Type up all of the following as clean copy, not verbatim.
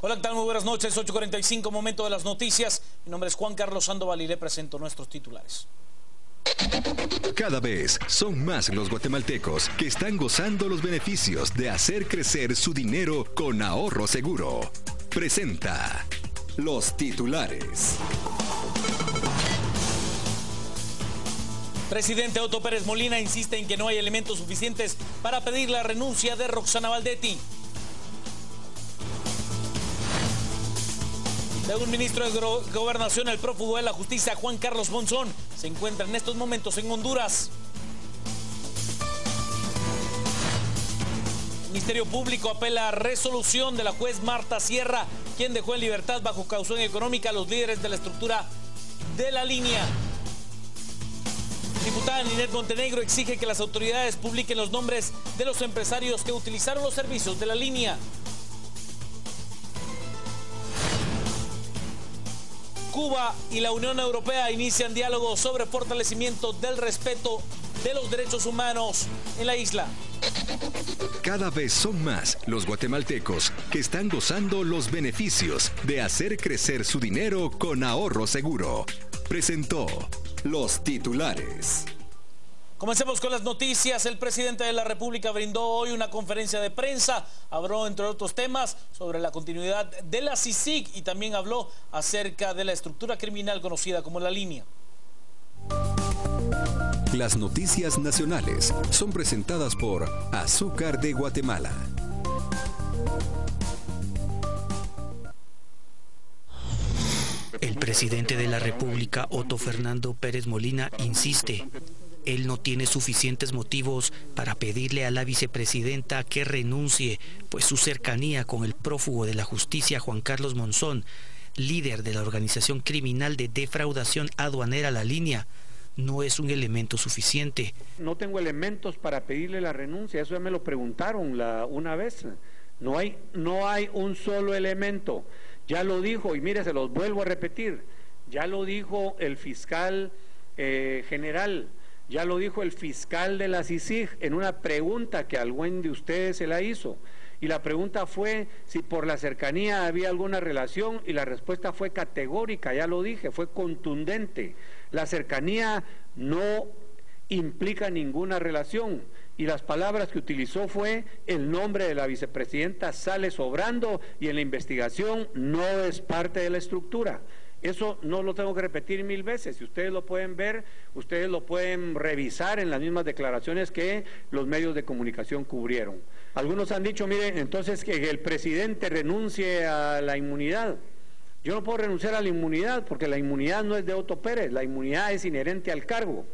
Hola, ¿qué tal? Muy buenas noches, 8:45, momento de las noticias. Mi nombre es Juan Carlos Sandoval y le presento nuestros titulares. Cada vez son más los guatemaltecos que están gozando los beneficios de hacer crecer su dinero con ahorro seguro. Presenta los titulares. Presidente Otto Pérez Molina insiste en que no hay elementos suficientes para pedir la renuncia de Roxana Valdetti. Según ministro de Gobernación, el prófugo de la justicia, Juan Carlos Monzón, se encuentra en estos momentos en Honduras. El Ministerio Público apela a resolución de la juez Marta Sierra, quien dejó en libertad bajo caución económica a los líderes de la estructura de la línea. Diputada Ninette Montenegro exige que las autoridades publiquen los nombres de los empresarios que utilizaron los servicios de la línea. Cuba y la Unión Europea inician diálogos sobre fortalecimiento del respeto de los derechos humanos en la isla. Cada vez son más los guatemaltecos que están gozando los beneficios de hacer crecer su dinero con ahorro seguro. Presentó los titulares. Comencemos con las noticias. El presidente de la República brindó hoy una conferencia de prensa. Habló, entre otros temas, sobre la continuidad de la CICIG y también habló acerca de la estructura criminal conocida como La Línea. Las noticias nacionales son presentadas por Azúcar de Guatemala. El presidente de la República, Otto Fernando Pérez Molina, insiste. Él no tiene suficientes motivos para pedirle a la vicepresidenta que renuncie, pues su cercanía con el prófugo de la justicia, Juan Carlos Monzón, líder de la organización criminal de defraudación aduanera La Línea, no es un elemento suficiente. No tengo elementos para pedirle la renuncia, eso ya me lo preguntaron una vez. No hay un solo elemento. Ya lo dijo, y mire, se los vuelvo a repetir, ya lo dijo el fiscal general. Ya lo dijo el fiscal de la CICIG en una pregunta que algún de ustedes se la hizo. Y la pregunta fue si por la cercanía había alguna relación y la respuesta fue categórica, ya lo dije, fue contundente. La cercanía no implica ninguna relación. Y las palabras que utilizó fue: el nombre de la vicepresidenta sale sobrando y en la investigación no es parte de la estructura. Eso no lo tengo que repetir 1000 veces. Si ustedes lo pueden ver, ustedes lo pueden revisar en las mismas declaraciones que los medios de comunicación cubrieron. Algunos han dicho, miren, entonces que el presidente renuncie a la inmunidad. Yo no puedo renunciar a la inmunidad porque la inmunidad no es de Otto Pérez, la inmunidad es inherente al cargo.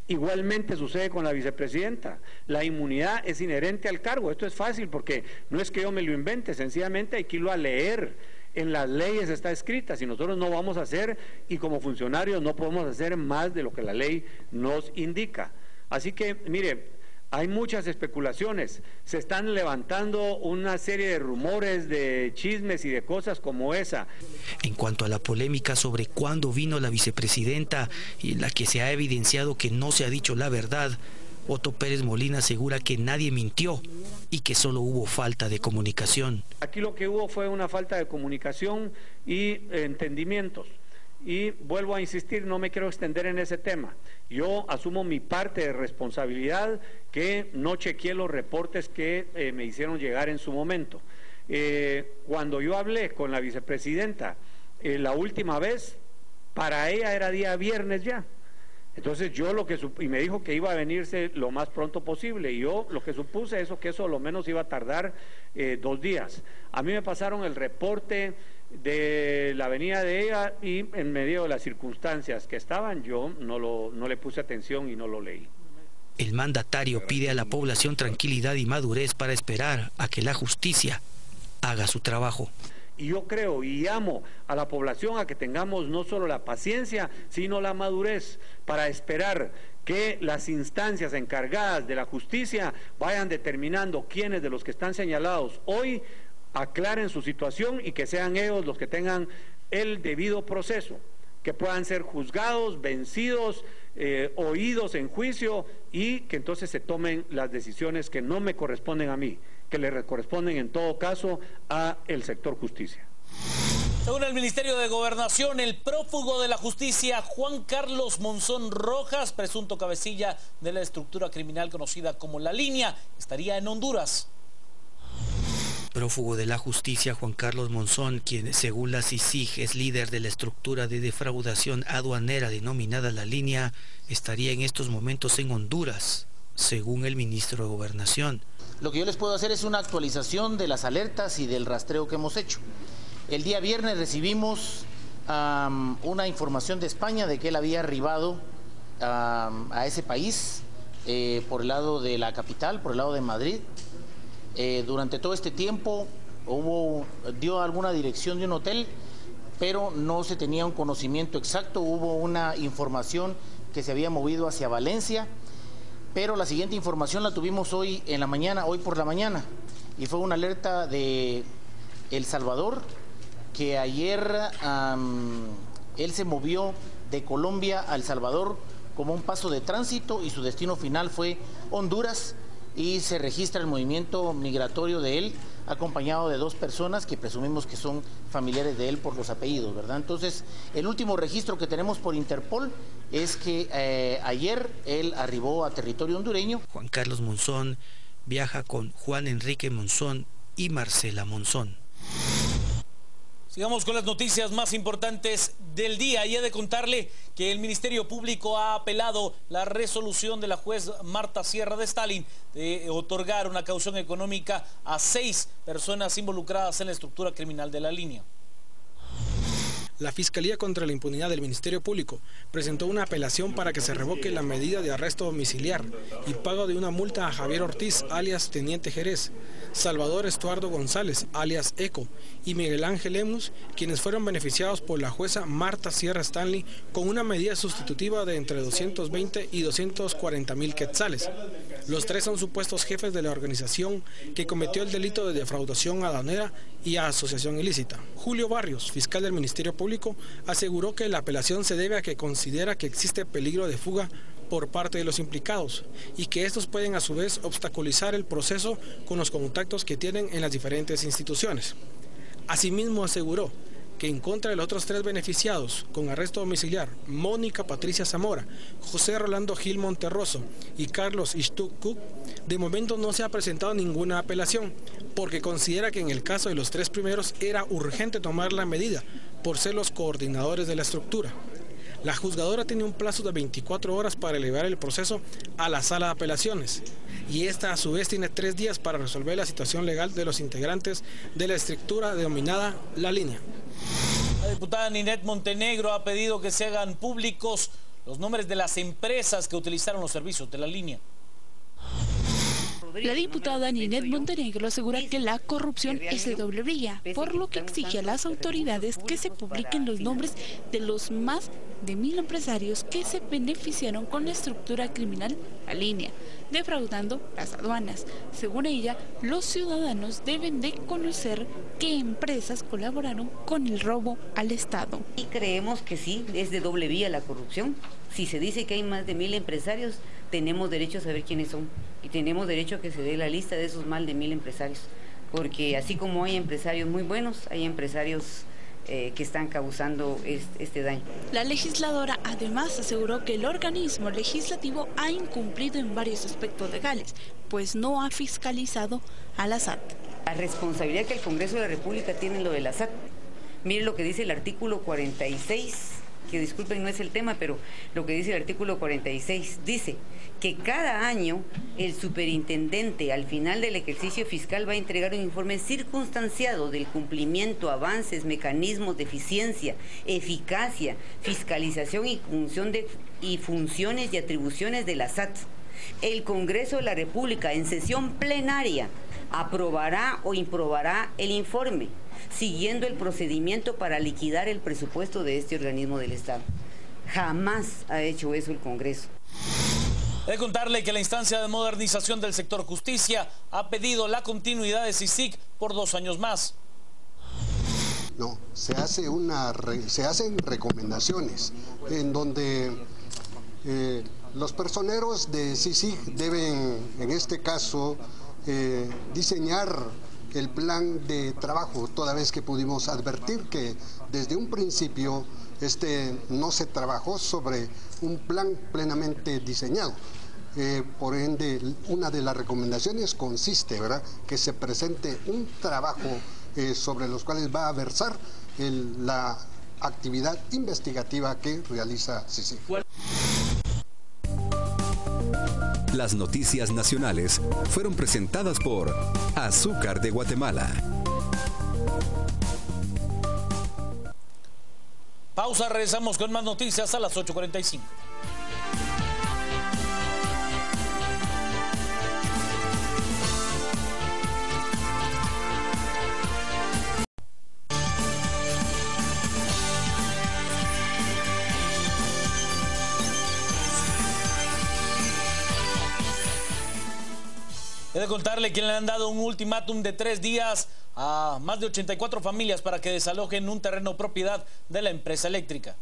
Igualmente sucede con la vicepresidenta, la inmunidad es inherente al cargo. Esto es fácil porque no es que yo me lo invente, sencillamente hay que irlo a leer. En las leyes está escrita, si nosotros no vamos a hacer, y como funcionarios no podemos hacer más de lo que la ley nos indica. Así que, mire, hay muchas especulaciones, se están levantando una serie de rumores, de chismes y de cosas como esa. En cuanto a la polémica sobre cuándo vino la vicepresidenta, y en la que se ha evidenciado que no se ha dicho la verdad, Otto Pérez Molina asegura que nadie mintió y que solo hubo falta de comunicación. Aquí lo que hubo fue una falta de comunicación y entendimientos. Y vuelvo a insistir, no me quiero extender en ese tema. Yo asumo mi parte de responsabilidad, que no chequeé los reportes que me hicieron llegar en su momento. Cuando yo hablé con la vicepresidenta la última vez, para ella era día viernes ya. Entonces yo y me dijo que iba a venirse lo más pronto posible, y yo lo que supuse es que eso lo menos iba a tardar 2 días. A mí me pasaron el reporte de la venida de ella y en medio de las circunstancias que estaban, yo no le puse atención y no lo leí. El mandatario pide a la población tranquilidad y madurez para esperar a que la justicia haga su trabajo. Y yo creo y llamo a la población a que tengamos no solo la paciencia, sino la madurez para esperar que las instancias encargadas de la justicia vayan determinando quiénes de los que están señalados hoy aclaren su situación y que sean ellos los que tengan el debido proceso, que puedan ser juzgados, vencidos, oídos en juicio, y que entonces se tomen las decisiones que no me corresponden a mí, que le corresponden en todo caso a el sector justicia. Según el Ministerio de Gobernación, el prófugo de la justicia Juan Carlos Monzón Rojas, presunto cabecilla de la estructura criminal conocida como La Línea, estaría en Honduras. Prófugo de la justicia Juan Carlos Monzón, quien según la CICIG es líder de la estructura de defraudación aduanera denominada La Línea, estaría en estos momentos en Honduras, según el ministro de Gobernación. Lo que yo les puedo hacer es una actualización de las alertas y del rastreo que hemos hecho. El día viernes recibimos una información de España de que él había arribado a ese país por el lado de la capital, por el lado de Madrid. Durante todo este tiempo dio alguna dirección de un hotel, pero no se tenía un conocimiento exacto. Hubo una información que se había movido hacia Valencia, pero la siguiente información la tuvimos hoy por la mañana, y fue una alerta de El Salvador, que ayer él se movió de Colombia a El Salvador como un paso de tránsito y su destino final fue Honduras, y se registra el movimiento migratorio de él acompañado de 2 personas que presumimos que son familiares de él por los apellidos, ¿verdad? Entonces, el último registro que tenemos por Interpol es que ayer él arribó a territorio hondureño. Juan Carlos Monzón viaja con Juan Enrique Monzón y Marcela Monzón. Sigamos con las noticias más importantes del día. Y he de contarle que el Ministerio Público ha apelado la resolución de la juez Marta Sierra de Stalin de otorgar una caución económica a 6 personas involucradas en la estructura criminal de La Línea. La Fiscalía contra la Impunidad del Ministerio Público presentó una apelación para que se revoque la medida de arresto domiciliar y pago de una multa a Javier Ortiz, alias Teniente Jerez, Salvador Estuardo González, alias Eco, y Miguel Ángel Lemus, quienes fueron beneficiados por la jueza Marta Sierra Stanley con una medida sustitutiva de entre 220 y 240.000 quetzales. Los 3 son supuestos jefes de la organización que cometió el delito de defraudación aduanera y asociación ilícita. Julio Barrios, fiscal del Ministerio Público, aseguró que la apelación se debe a que considera que existe peligro de fuga por parte de los implicados y que estos pueden a su vez obstaculizar el proceso con los contactos que tienen en las diferentes instituciones. Asimismo aseguró que en contra de los otros 3 beneficiados con arresto domiciliar, Mónica Patricia Zamora, José Rolando Gil Monterroso y Carlos Ishtuk Cook, de momento no se ha presentado ninguna apelación, porque considera que en el caso de los 3 primeros era urgente tomar la medida por ser los coordinadores de la estructura. La juzgadora tiene un plazo de 24 horas para elevar el proceso a la sala de apelaciones, y esta a su vez tiene 3 días para resolver la situación legal de los integrantes de la estructura denominada La Línea. La diputada Ninette Montenegro ha pedido que se hagan públicos los nombres de las empresas que utilizaron los servicios de La Línea. La diputada Ninette Montenegro asegura que la corrupción es de doble vía, por lo que exige a las autoridades que se publiquen los nombres de los más de 1000 empresarios que se beneficiaron con la estructura criminal La Línea, defraudando las aduanas. Según ella, los ciudadanos deben de conocer qué empresas colaboraron con el robo al Estado. Y creemos que sí, es de doble vía la corrupción. Si se dice que hay más de 1000 empresarios, tenemos derecho a saber quiénes son y tenemos derecho a que se dé la lista de esos más de 1000 empresarios, porque así como hay empresarios muy buenos, hay empresarios que están causando este daño. La legisladora además aseguró que el organismo legislativo ha incumplido en varios aspectos legales, pues no ha fiscalizado a la SAT. La responsabilidad que el Congreso de la República tiene en lo de la SAT. Miren lo que dice el artículo 46, que disculpen, no es el tema, pero lo que dice el artículo 46, dice que cada año el superintendente al final del ejercicio fiscal va a entregar un informe circunstanciado del cumplimiento, avances, mecanismos de eficiencia, eficacia, fiscalización y funciones y atribuciones de la SAT. El Congreso de la República en sesión plenaria aprobará o improbará el informe, siguiendo el procedimiento para liquidar el presupuesto de este organismo del Estado. Jamás ha hecho eso el Congreso. He de contarle que la instancia de modernización del sector justicia ha pedido la continuidad de CICIG por 2 años más. No, se hacen recomendaciones en donde los personeros de CICIG deben, en este caso, diseñar el plan de trabajo, toda vez que pudimos advertir que desde un principio no se trabajó sobre un plan plenamente diseñado. Por ende, una de las recomendaciones consiste, ¿verdad?, que se presente un trabajo sobre los cuales va a versar la actividad investigativa que realiza CICIG. Las noticias nacionales fueron presentadas por Azúcar de Guatemala. Pausa, regresamos con más noticias a las 8:45. He de contarle que le han dado un ultimátum de 3 días a más de 84 familias para que desalojen un terreno propiedad de la empresa eléctrica.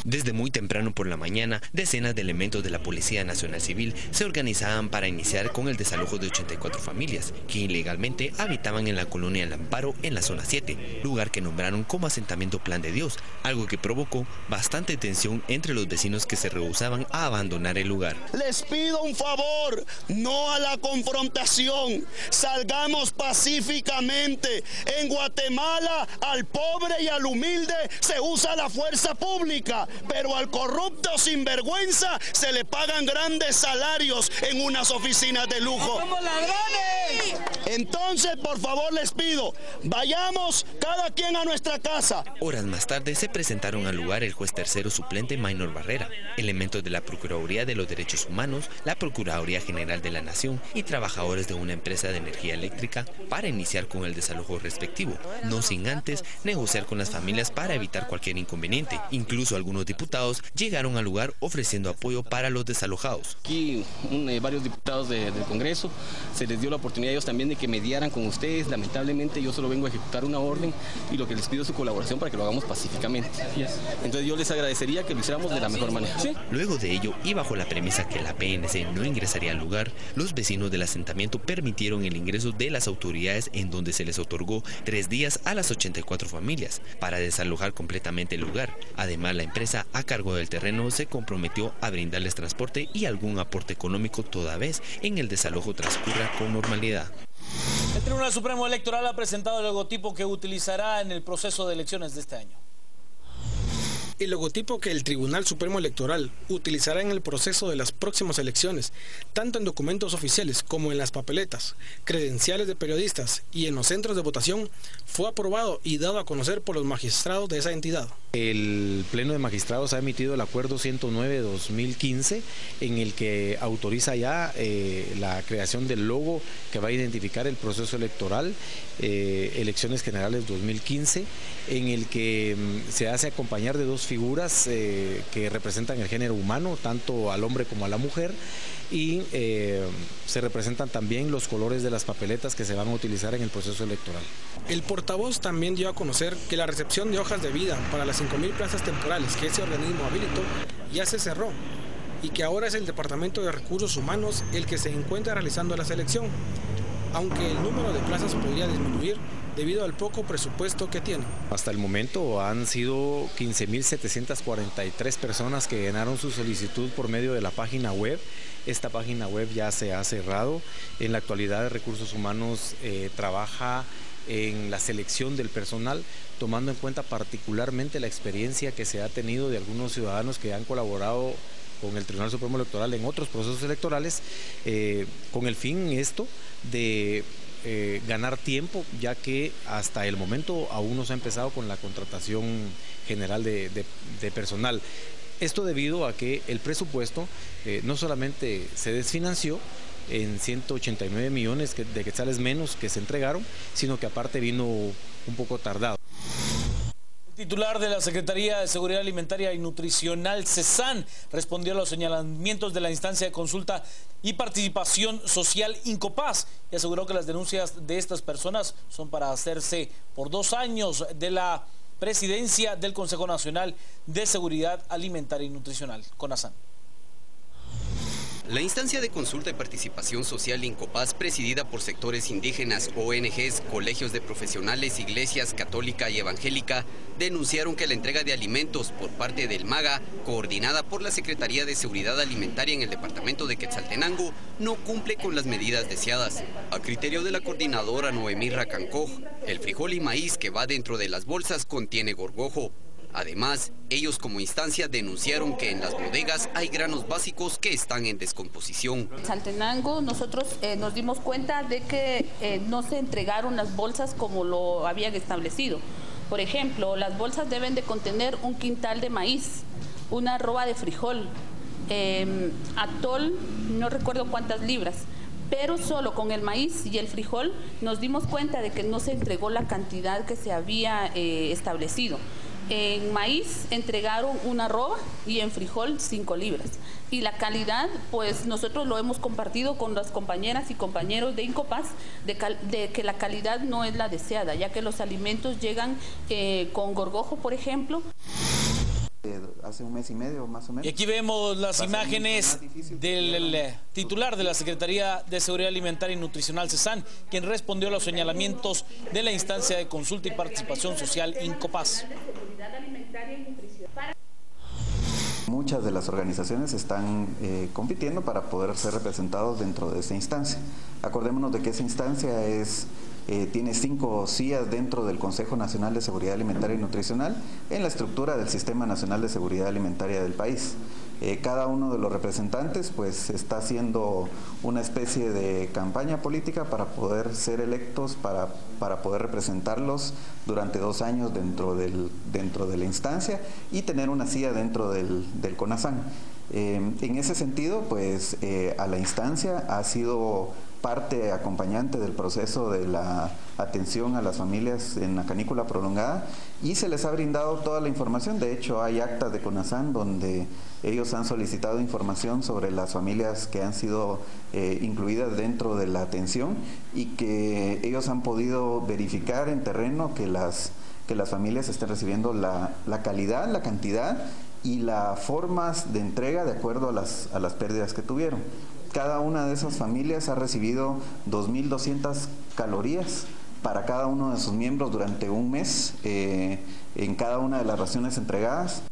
Desde muy temprano por la mañana, decenas de elementos de la Policía Nacional Civil se organizaban para iniciar con el desalojo de 84 familias que ilegalmente habitaban en la colonia El Amparo en la zona 7, lugar que nombraron como asentamiento Plan de Dios, algo que provocó bastante tensión entre los vecinos que se rehusaban a abandonar el lugar. Les pido un favor, no a la confrontación, salgamos pacíficamente. En Guatemala, al pobre y al humilde se usa la fuerza pública, pero al corrupto sinvergüenza se le pagan grandes salarios en unas oficinas de lujo. ¡Somos ladrones! Entonces, por favor, les pido, vayamos cada quien a nuestra casa. Horas más tarde se presentaron al lugar el juez tercero suplente Maynor Barrera, elementos de la Procuraduría de los Derechos Humanos, la Procuraduría General de la Nación y trabajadores de una empresa de energía eléctrica para iniciar con el desalojo respectivo, no sin antes negociar con las familias para evitar cualquier inconveniente. Incluso algunos diputados llegaron al lugar ofreciendo apoyo para los desalojados. Aquí varios diputados del Congreso, se les dio la oportunidad a ellos también de que mediaran con ustedes. Lamentablemente yo solo vengo a ejecutar una orden y lo que les pido es su colaboración para que lo hagamos pacíficamente. Entonces yo les agradecería que lo hiciéramos de la mejor manera. ¿Sí? Luego de ello, y bajo la premisa que la PNC no ingresaría al lugar, los vecinos del asentamiento permitieron el ingreso de las autoridades, en donde se les otorgó 3 días a las 84 familias para desalojar completamente el lugar. Además, la empresa a cargo del terreno se comprometió a brindarles transporte y algún aporte económico toda vez en el desalojo transcurra con normalidad. El Tribunal Supremo Electoral ha presentado el logotipo que utilizará en el proceso de elecciones de este año. El logotipo que el Tribunal Supremo Electoral utilizará en el proceso de las próximas elecciones, tanto en documentos oficiales como en las papeletas, credenciales de periodistas y en los centros de votación, fue aprobado y dado a conocer por los magistrados de esa entidad. El Pleno de Magistrados ha emitido el Acuerdo 109-2015 en el que autoriza ya la creación del logo que va a identificar el proceso electoral, Elecciones Generales 2015, en el que se hace acompañar de 2 figuras que representan el género humano, tanto al hombre como a la mujer, y se representan también los colores de las papeletas que se van a utilizar en el proceso electoral. El portavoz también dio a conocer que la recepción de hojas de vida para las 5.000 plazas temporales que ese organismo habilitó ya se cerró y que ahora es el Departamento de Recursos Humanos el que se encuentra realizando la selección, aunque el número de plazas podría disminuir debido al poco presupuesto que tiene. Hasta el momento han sido 15.743 personas que llenaron su solicitud por medio de la página web. Esta página web ya se ha cerrado. En la actualidad, Recursos Humanos trabaja en la selección del personal, tomando en cuenta particularmente la experiencia que se ha tenido de algunos ciudadanos que han colaborado con el Tribunal Supremo Electoral en otros procesos electorales, con el fin de ganar tiempo, ya que hasta el momento aún no se ha empezado con la contratación general de personal. Esto debido a que el presupuesto no solamente se desfinanció en 189 millones de quetzales menos que se entregaron, sino que aparte vino un poco tardado. El titular de la Secretaría de Seguridad Alimentaria y Nutricional, CESAN, respondió a los señalamientos de la instancia de consulta y participación social Incopaz y aseguró que las denuncias de estas personas son para hacerse por 2 años de la presidencia del Consejo Nacional de Seguridad Alimentaria y Nutricional, CONASAN. La instancia de consulta y participación social Incopaz, presidida por sectores indígenas, ONGs, colegios de profesionales, iglesias católica y evangélica, denunciaron que la entrega de alimentos por parte del MAGA, coordinada por la Secretaría de Seguridad Alimentaria en el departamento de Quetzaltenango, no cumple con las medidas deseadas. A criterio de la coordinadora Noemí Racancoj, el frijol y maíz que va dentro de las bolsas contiene gorgojo. Además, ellos como instancia denunciaron que en las bodegas hay granos básicos que están en descomposición. En Quetzaltenango nosotros nos dimos cuenta de que no se entregaron las bolsas como lo habían establecido. Por ejemplo, las bolsas deben de contener un quintal de maíz, una arroba de frijol, atol, no recuerdo cuántas libras. Pero solo con el maíz y el frijol nos dimos cuenta de que no se entregó la cantidad que se había establecido. En maíz entregaron una arroba y en frijol 5 libras. Y la calidad, pues nosotros lo hemos compartido con las compañeras y compañeros de Incopaz, de que la calidad no es la deseada, ya que los alimentos llegan con gorgojo, por ejemplo. Hace un mes y medio más o menos. Y aquí vemos las imágenes del titular de la Secretaría de Seguridad Alimentaria y Nutricional, CESAN, quien respondió a los señalamientos de la instancia de consulta y participación social Incopaz. Muchas de las organizaciones están compitiendo para poder ser representados dentro de esa instancia. Acordémonos de que esa instancia tiene 5 sillas dentro del Consejo Nacional de Seguridad Alimentaria y Nutricional en la estructura del Sistema Nacional de Seguridad Alimentaria del país. Cada uno de los representantes pues está haciendo una especie de campaña política para poder ser electos, para poder representarlos durante 2 años dentro de la instancia y tener una silla dentro del CONASAN. En ese sentido, pues a la instancia ha sido parte acompañante del proceso de la atención a las familias en la canícula prolongada y se les ha brindado toda la información. De hecho, hay actas de CONASAN donde ellos han solicitado información sobre las familias que han sido incluidas dentro de la atención y que ellos han podido verificar en terreno que las familias estén recibiendo la calidad, la cantidad y las formas de entrega de acuerdo a las pérdidas que tuvieron. Cada una de esas familias ha recibido 2.200 calorías para cada uno de sus miembros durante un mes en cada una de las raciones entregadas.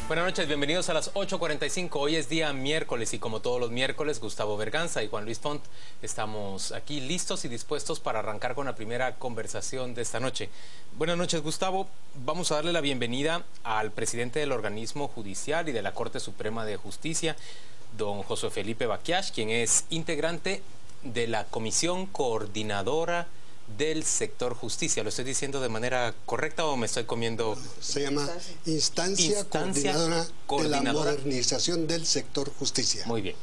Buenas noches, bienvenidos a las 8:45. Hoy es día miércoles y como todos los miércoles, Gustavo Berganza y Juan Luis Font estamos aquí listos y dispuestos para arrancar con la primera conversación de esta noche. Buenas noches, Gustavo. Vamos a darle la bienvenida al presidente del organismo judicial y de la Corte Suprema de Justicia, don José Felipe Baquiash, quien es integrante de la Comisión Coordinadora del Sector Justicia. ¿Lo estoy diciendo de manera correcta o me estoy comiendo? Se llama Instancia Coordinadora de la Modernización del Sector Justicia. Muy bien.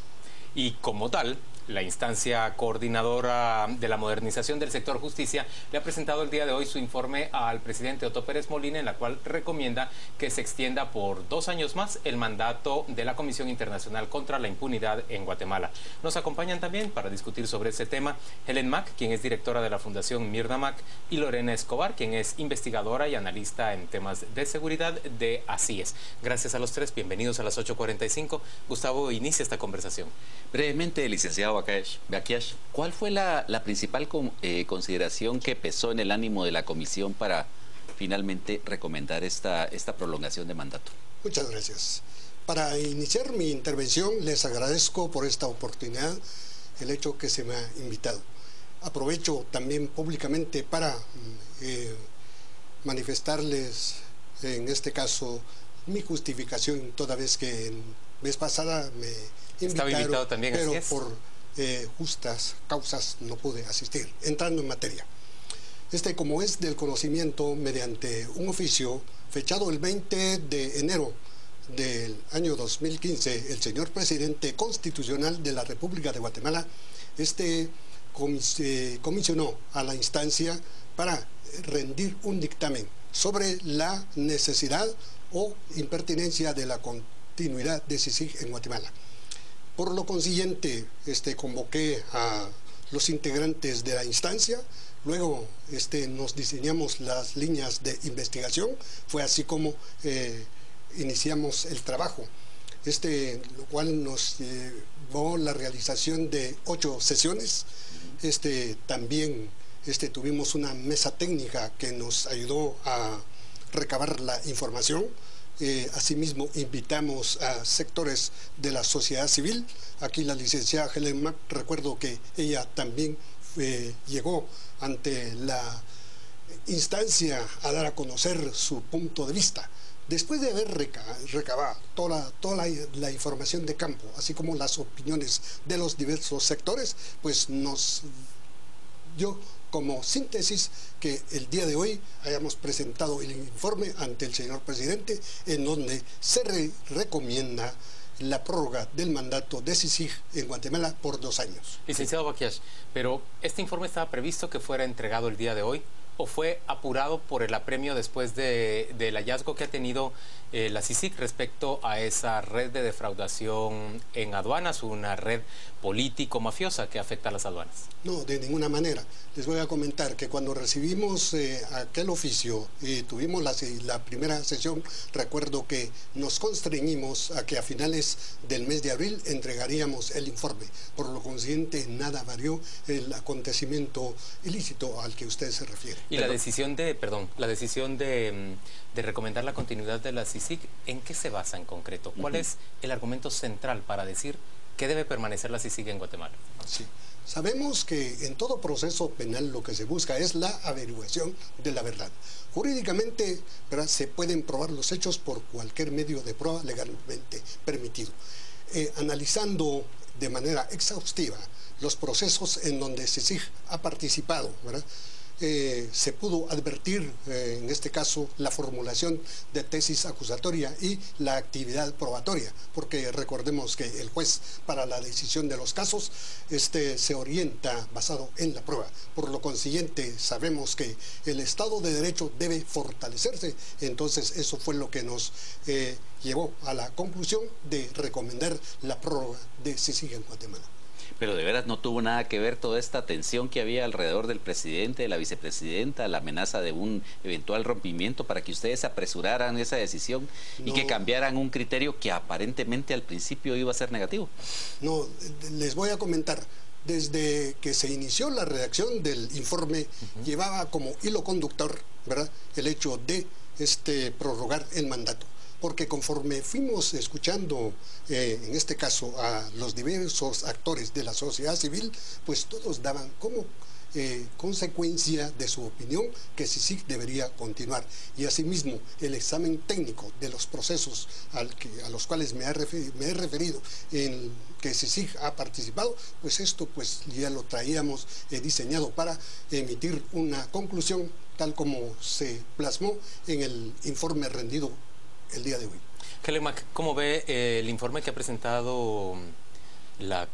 Y como tal, la instancia coordinadora de la modernización del sector justicia le ha presentado el día de hoy su informe al presidente Otto Pérez Molina, en la cual recomienda que se extienda por 2 años más el mandato de la Comisión Internacional contra la Impunidad en Guatemala. Nos acompañan también para discutir sobre este tema Helen Mack, quien es directora de la Fundación Mirna Mack, y Lorena Escobar, quien es investigadora y analista en temas de seguridad de ACIES. Gracias a los tres, bienvenidos a las 8:45. Gustavo, inicia esta conversación. Brevemente, licenciado Baquiash, ¿cuál fue la principal consideración que pesó en el ánimo de la comisión para finalmente recomendar esta prolongación de mandato? Muchas gracias. Para iniciar mi intervención les agradezco por esta oportunidad, el hecho que se me ha invitado. Aprovecho también públicamente para manifestarles en este caso mi justificación, toda vez que en vez pasada me invitaron, estaba invitado también, pero así es. Por justas causas no pude asistir. Entrando en materia, como es del conocimiento, mediante un oficio fechado el 20 de enero del año 2015, el señor presidente constitucional de la República de Guatemala comisionó a la instancia para rendir un dictamen sobre la necesidad o impertinencia de la continuidad de CICIG en Guatemala. Por lo consiguiente, convoqué a los integrantes de la instancia Luego nos diseñamos las líneas de investigación, fue así como iniciamos el trabajo, lo cual nos llevó la realización de 8 sesiones. También tuvimos una mesa técnica que nos ayudó a recabar la información. Asimismo, invitamos a sectores de la sociedad civil. Aquí la licenciada Helen Mack, recuerdo que ella también llegó ante la instancia a dar a conocer su punto de vista. Después de haber recabado toda la información de campo, así como las opiniones de los diversos sectores, pues nos dio como síntesis que el día de hoy hayamos presentado el informe ante el señor presidente, en donde se recomienda la prórroga del mandato de CICIG en Guatemala por 2 años. Licenciado Baquiash, pero ¿este informe estaba previsto que fuera entregado el día de hoy o fue apurado por el apremio después del hallazgo que ha tenido la CICIG respecto a esa red de defraudación en aduanas, una red político-mafiosa que afecta a las aduanas? No, de ninguna manera. Les voy a comentar que cuando recibimos aquel oficio y tuvimos la primera sesión, recuerdo que nos constreñimos a que a finales del mes de abril entregaríamos el informe. Por lo consiguiente, nada varió el acontecimiento ilícito al que usted se refiere. Y la decisión de recomendar la continuidad de la CICIG, ¿en qué se basa en concreto? ¿Cuál es el argumento central para decir que debe permanecer la CICIG en Guatemala? Sí. Sabemos que en todo proceso penal lo que se busca es la averiguación de la verdad. Jurídicamente, ¿verdad?, se pueden probar los hechos por cualquier medio de prueba legalmente permitido. Analizando de manera exhaustiva los procesos en donde CICIG ha participado, ¿verdad?, se pudo advertir, en este caso, la formulación de tesis acusatoria y la actividad probatoria, porque recordemos que el juez para la decisión de los casos se orienta basado en la prueba. Por lo consiguiente, sabemos que el Estado de Derecho debe fortalecerse. Entonces, eso fue lo que nos llevó a la conclusión de recomendar la prórroga de CICIG en Guatemala. Pero de veras no tuvo nada que ver toda esta tensión que había alrededor del presidente, de la vicepresidenta, la amenaza de un eventual rompimiento para que ustedes apresuraran esa decisión y que cambiaran un criterio que aparentemente al principio iba a ser negativo. No, les voy a comentar. Desde que se inició la redacción del informe, llevaba como hilo conductor, ¿verdad?, el hecho de prorrogar el mandato. Porque conforme fuimos escuchando, en este caso, a los diversos actores de la sociedad civil, pues todos daban como consecuencia de su opinión que CICIG debería continuar. Y asimismo, el examen técnico de los procesos a los cuales me he referido, en que CICIG ha participado, pues esto pues ya lo traíamos diseñado para emitir una conclusión tal como se plasmó en el informe rendido el día de hoy. Helen Mack, ¿cómo ve el informe que ha presentado la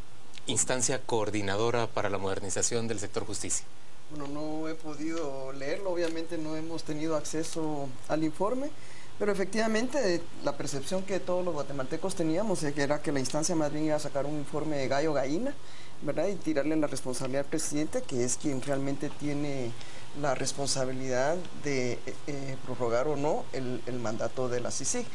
instancia coordinadora para la modernización del sector justicia? Bueno, no he podido leerlo, obviamente no hemos tenido acceso al informe, pero efectivamente la percepción que todos los guatemaltecos teníamos era que la instancia más bien iba a sacar un informe de gallo-gallina, ¿verdad?, y tirarle la responsabilidad al presidente, que es quien realmente tiene la responsabilidad de prorrogar o no el mandato de la CICIG.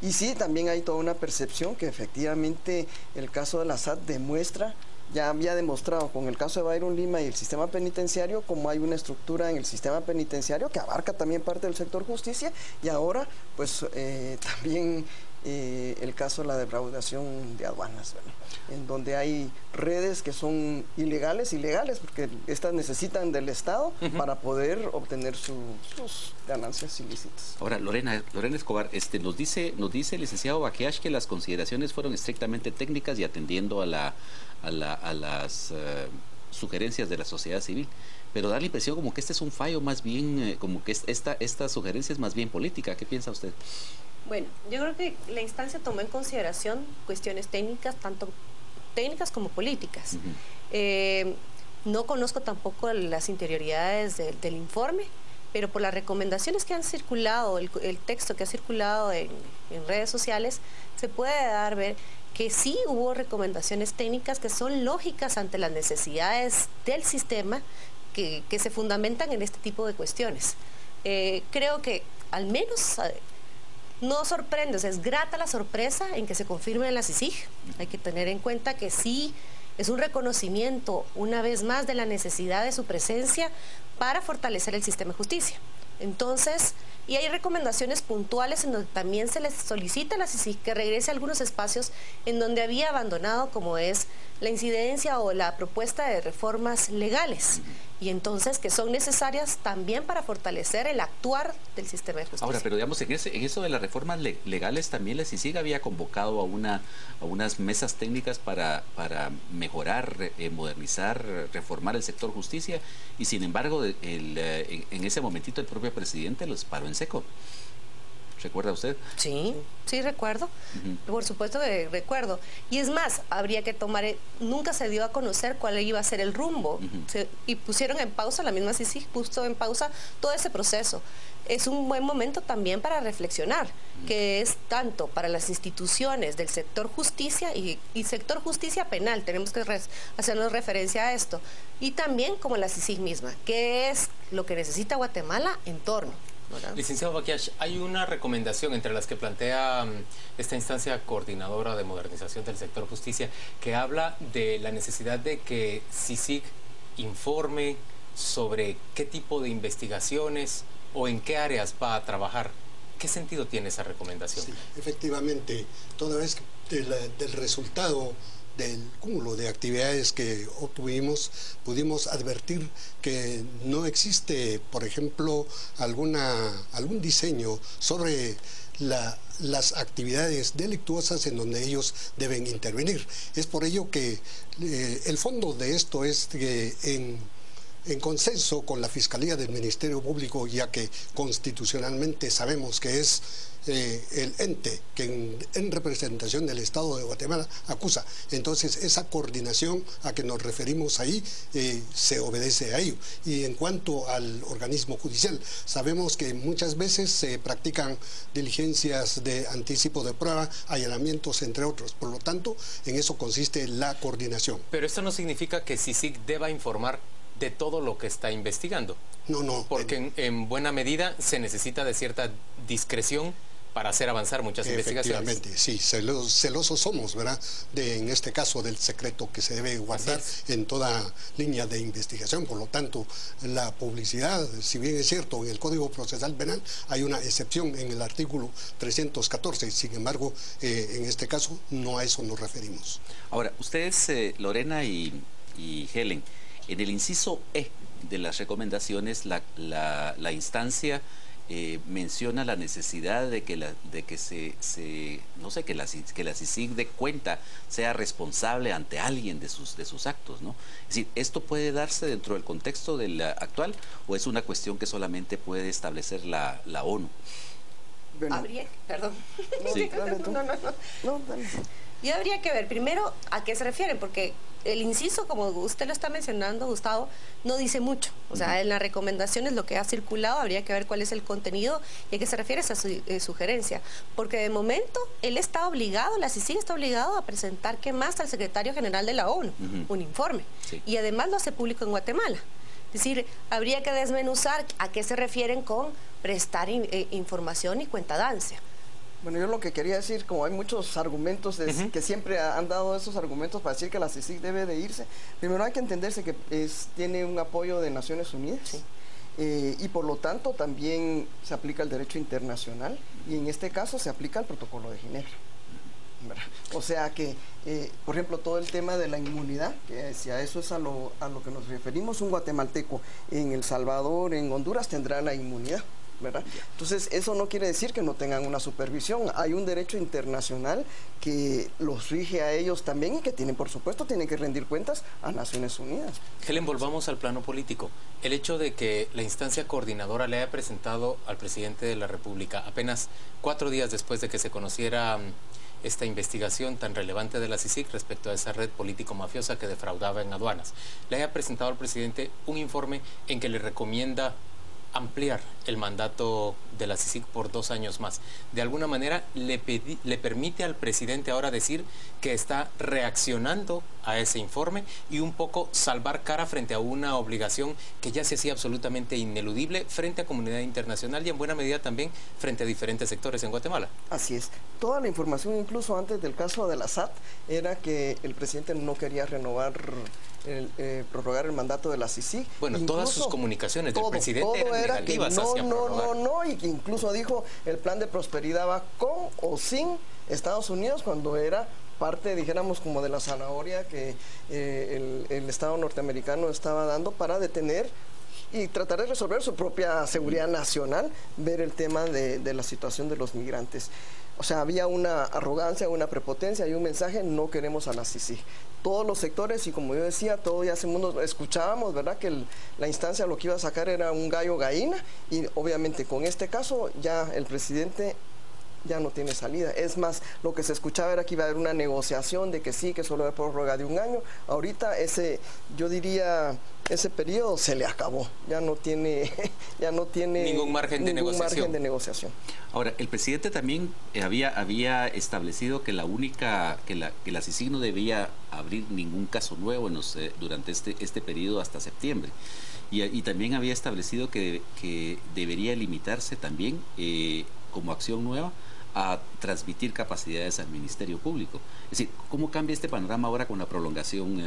Y sí, también hay toda una percepción que efectivamente el caso de la SAT demuestra, ya había demostrado con el caso de Byron Lima y el sistema penitenciario, como hay una estructura en el sistema penitenciario que abarca también parte del sector justicia, y ahora pues también el caso de la defraudación de aduanas, ¿verdad?, en donde hay redes que son ilegales, porque estas necesitan del Estado para poder obtener sus ganancias ilícitas. Ahora, Lorena Escobar, nos dice el licenciado Baquiash que las consideraciones fueron estrictamente técnicas y atendiendo a las sugerencias de la sociedad civil, pero da la impresión como que este es un fallo más bien, como que esta sugerencia es más bien política. ¿Qué piensa usted? Bueno, yo creo que la instancia tomó en consideración cuestiones técnicas, tanto técnicas como políticas. No conozco tampoco las interioridades del informe, pero por las recomendaciones que han circulado, el texto que ha circulado en redes sociales, se puede dar ver que sí hubo recomendaciones técnicas que son lógicas ante las necesidades del sistema, que se fundamentan en este tipo de cuestiones. Creo que al menos no sorprende, o sea, es grata la sorpresa en que se confirme en la CICIG. Hay que tener en cuenta que sí es un reconocimiento una vez más de la necesidad de su presencia para fortalecer el sistema de justicia. Entonces, y hay recomendaciones puntuales en donde también se les solicita a la CICIG que regrese a algunos espacios en donde había abandonado, como es la incidencia o la propuesta de reformas legales, y entonces que son necesarias también para fortalecer el actuar del sistema de justicia. Ahora, pero digamos, en eso de las reformas legales también la CICIG había convocado a unas mesas técnicas para mejorar, modernizar, reformar el sector justicia, y sin embargo en ese momentito el propio presidente los paró en seco. ¿Recuerda usted? Sí, sí recuerdo. Por supuesto que recuerdo. Y es más, habría que tomar, nunca se dio a conocer cuál iba a ser el rumbo. Y pusieron en pausa, la misma CICIG puso en pausa todo ese proceso. Es un buen momento también para reflexionar, que es tanto para las instituciones del sector justicia y sector justicia penal, tenemos que hacernos referencia a esto, y también como la CICIG misma, que es lo que necesita Guatemala en torno. Licenciado Baquiash, hay una recomendación entre las que plantea esta instancia coordinadora de modernización del sector justicia que habla de la necesidad de que CICIG informe sobre qué tipo de investigaciones o en qué áreas va a trabajar. ¿Qué sentido tiene esa recomendación? Sí, efectivamente, toda vez que del resultado del cúmulo de actividades que obtuvimos, pudimos advertir que no existe, por ejemplo, algún diseño sobre las actividades delictuosas en donde ellos deben intervenir. Es por ello que el fondo de esto es que en consenso con la Fiscalía del Ministerio Público, ya que constitucionalmente sabemos que es el ente que en representación del Estado de Guatemala acusa. Entonces, esa coordinación a que nos referimos ahí se obedece a ello. Y en cuanto al organismo judicial, sabemos que muchas veces se practican diligencias de anticipo de prueba, allanamientos, entre otros. Por lo tanto, en eso consiste la coordinación. Pero esto no significa que CICIG deba informar de todo lo que está investigando. No. Porque en buena medida se necesita de cierta discreción para hacer avanzar muchas investigaciones. Efectivamente, sí, celosos somos, ¿verdad? En este caso del secreto que se debe guardar en toda línea de investigación. Por lo tanto, la publicidad, si bien es cierto, en el Código Procesal Penal hay una excepción en el artículo 314, sin embargo, en este caso no a eso nos referimos. Ahora, ustedes, Lorena y Helen, en el inciso E de las recomendaciones, la instancia menciona la necesidad de que la CICIG dé cuenta, sea responsable ante alguien de sus actos, ¿no? Es decir, ¿esto puede darse dentro del contexto del actual o es una cuestión que solamente puede establecer la ONU? Bueno, perdón. Sí. No, dale. Y habría que ver primero a qué se refieren, porque el inciso, como usted lo está mencionando, Gustavo, no dice mucho. O sea, en las recomendaciones lo que ha circulado, habría que ver cuál es el contenido y a qué se refiere esa sugerencia. Porque de momento él está obligado, la CICIG está obligado a presentar al secretario general de la ONU un informe. Sí. Y además lo hace público en Guatemala. Es decir, habría que desmenuzar a qué se refieren con prestar información y cuentadancia. Bueno, yo lo que quería decir, como hay muchos argumentos que siempre han dado esos argumentos para decir que la CICIG debe de irse, primero hay que entenderse que tiene un apoyo de Naciones Unidas. Sí. Y por lo tanto también se aplica el derecho internacional y en este caso se aplica el Protocolo de Ginebra. O sea que, por ejemplo, todo el tema de la inmunidad, que si a eso es a lo que nos referimos, un guatemalteco en El Salvador, en Honduras tendrá la inmunidad, ¿verdad? Entonces, eso no quiere decir que no tengan una supervisión. Hay un derecho internacional que los rige a ellos también y que tienen, por supuesto, tienen que rendir cuentas a Naciones Unidas. Helen, volvamos al plano político. El hecho de que la instancia coordinadora le haya presentado al presidente de la República apenas 4 días después de que se conociera esta investigación tan relevante de la CICIG respecto a esa red político-mafiosa que defraudaba en aduanas, le haya presentado al presidente un informe en que le recomienda ampliar el mandato de la CICIG por 2 años más. De alguna manera le permite al presidente ahora decir que está reaccionando a ese informe y un poco salvar cara frente a una obligación que ya se hacía absolutamente ineludible frente a comunidad internacional y en buena medida también frente a diferentes sectores en Guatemala. Así es. Toda la información, incluso antes del caso de la SAT, era que el presidente no quería renovar prorrogar el mandato de la CICIG. Bueno, incluso, todas sus comunicaciones del presidente eran negativas hacia prorrogar. Y que incluso dijo el plan de prosperidad va con o sin Estados Unidos, cuando era parte, dijéramos, como de la zanahoria que el Estado norteamericano estaba dando para detener y tratar de resolver su propia seguridad nacional, ver el tema de la situación de los migrantes. O sea, había una arrogancia, una prepotencia y un mensaje: no queremos a la CICIG. Todos los sectores, y como yo decía, todos ya hace mundo escuchábamos, ¿verdad?, que la instancia lo que iba a sacar era un gallo gallina, y obviamente con este caso ya el presidente ya no tiene salida. Es más, lo que se escuchaba era que iba a haber una negociación de que sí, que solo era prórroga de 1 año. Ahorita yo diría, ese periodo se le acabó. Ya no tiene ningún margen de negociación. Ahora, el presidente también había establecido que la CICIG no debía abrir ningún caso nuevo durante este periodo hasta septiembre. Y también había establecido que debería limitarse también como acción nueva a transmitir capacidades al Ministerio Público. Es decir, ¿cómo cambia este panorama ahora con la prolongación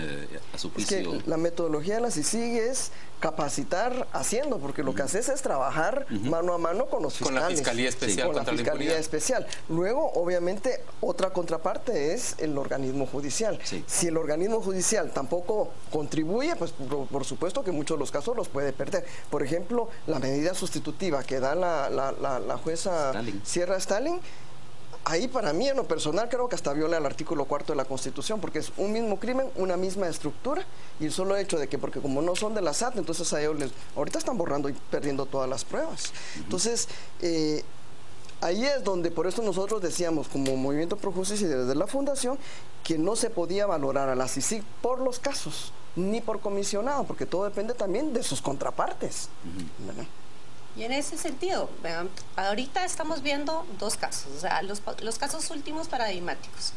a su juicio? Es que la metodología de la CICIG es capacitar haciendo, porque lo que haces es trabajar mano a mano con los fiscales. Con la Fiscalía Especial contra la impunidad. Luego, obviamente, otra contraparte es el organismo judicial. Sí. Si el organismo judicial tampoco contribuye, pues por supuesto que muchos de los casos los puede perder. Por ejemplo, la medida sustitutiva que da la jueza Sierra Stalin, ahí para mí, en lo personal, creo que hasta viola el artículo 4 de la Constitución, porque es un mismo crimen, una misma estructura, y el solo hecho de que, porque como no son de la SAT, entonces a ellos ahorita están borrando y perdiendo todas las pruebas. Entonces, ahí es donde, por eso nosotros decíamos, como Movimiento Pro Justicia y desde la Fundación, que no se podía valorar a la CICIG por los casos, ni por comisionado, porque todo depende también de sus contrapartes. ¿Verdad? Y en ese sentido, ahorita estamos viendo 2 casos, o sea, los casos últimos paradigmáticos.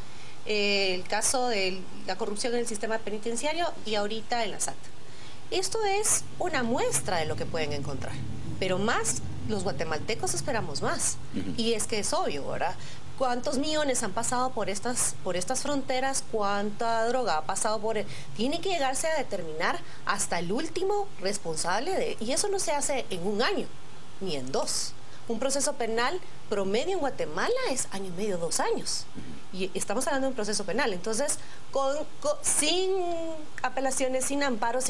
El caso de la corrupción en el sistema penitenciario y ahorita en la SAT. Esto es una muestra de lo que pueden encontrar, pero más, los guatemaltecos esperamos más. Y es que es obvio, ¿verdad? ¿Cuántos millones han pasado por estas fronteras? ¿Cuánta droga ha pasado por él? Tiene que llegarse a determinar hasta el último responsable y eso no se hace en 1 año, ni en 2. Un proceso penal promedio en Guatemala es 1 año y medio, 2 años. Y estamos hablando de un proceso penal. Entonces, sin apelaciones, sin amparos,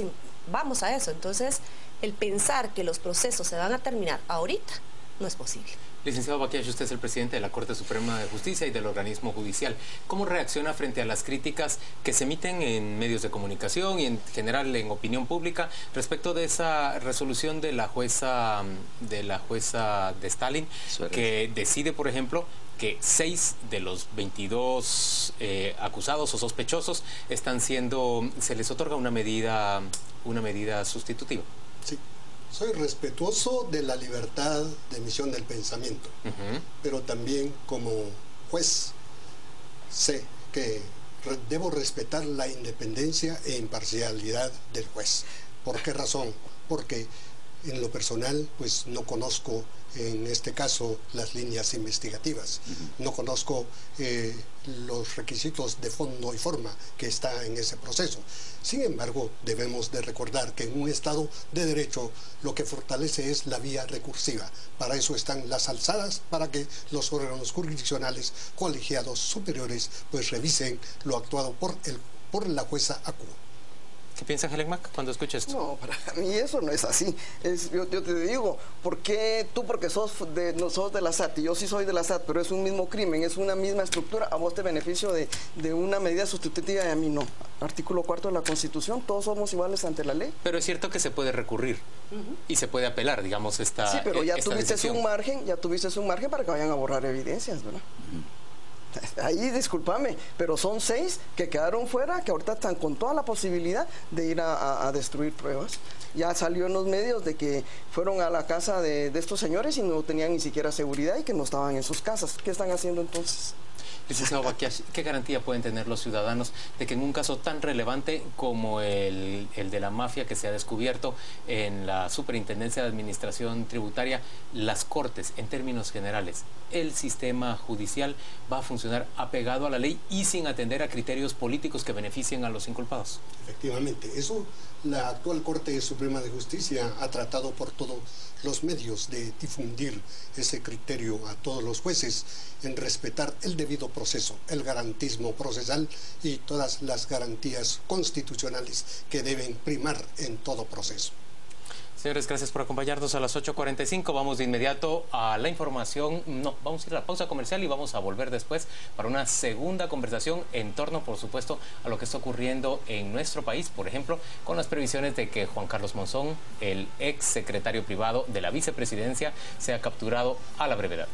vamos a eso. Entonces, el pensar que los procesos se van a terminar ahorita no es posible. Licenciado Baquiash, usted es el presidente de la Corte Suprema de Justicia y del organismo judicial. ¿Cómo reacciona frente a las críticas que se emiten en medios de comunicación y en general en opinión pública respecto de esa resolución de la jueza de Stalin, que decide, por ejemplo, que 6 de los 22 acusados o sospechosos se les otorga una medida sustitutiva? Sí. Soy respetuoso de la libertad de emisión del pensamiento, pero también como juez sé que debo respetar la independencia e imparcialidad del juez. ¿Por qué razón? Porque en lo personal, pues no conozco en este caso las líneas investigativas, no conozco los requisitos de fondo y forma que está en ese proceso. Sin embargo, debemos de recordar que en un Estado de Derecho lo que fortalece es la vía recursiva. Para eso están las alzadas, para que los órganos jurisdiccionales colegiados superiores pues revisen lo actuado por la jueza ACU. ¿Qué piensa Helen Mac cuando escucha esto? No, para mí eso no es así. Yo te digo, ¿por qué tú, porque sos de la SAT y yo sí soy de la SAT, pero es un mismo crimen, es una misma estructura, a vos te beneficio de una medida sustitutiva y a mí no? Artículo 4 de la Constitución, todos somos iguales ante la ley. Pero es cierto que se puede recurrir y se puede apelar, digamos, esta Sí, pero ya tuviste decisión. un margen para que vayan a borrar evidencias, ¿verdad? Ahí, discúlpame, pero son 6 que quedaron fuera, que ahorita están con toda la posibilidad de ir a destruir pruebas. Ya salió en los medios de que fueron a la casa de estos señores y no tenían ni siquiera seguridad y que no estaban en sus casas. ¿Qué están haciendo entonces? Licenciado Baquiash, ¿qué garantía pueden tener los ciudadanos de que en un caso tan relevante como el de la mafia que se ha descubierto en la Superintendencia de Administración Tributaria, las Cortes, en términos generales, el sistema judicial va a funcionar apegado a la ley y sin atender a criterios políticos que beneficien a los inculpados? Efectivamente, eso la actual Corte Suprema de Justicia ha tratado por todos los medios de difundir ese criterio a todos los jueces en respetar el debido proceso, el garantismo procesal y todas las garantías constitucionales que deben primar en todo proceso. Señores, gracias por acompañarnos a las 8:45. Vamos de inmediato a la información. No, vamos a ir a la pausa comercial y vamos a volver después para una segunda conversación en torno, por supuesto, a lo que está ocurriendo en nuestro país. Por ejemplo, con las previsiones de que Juan Carlos Monzón, el ex secretario privado de la vicepresidencia, sea capturado a la brevedad.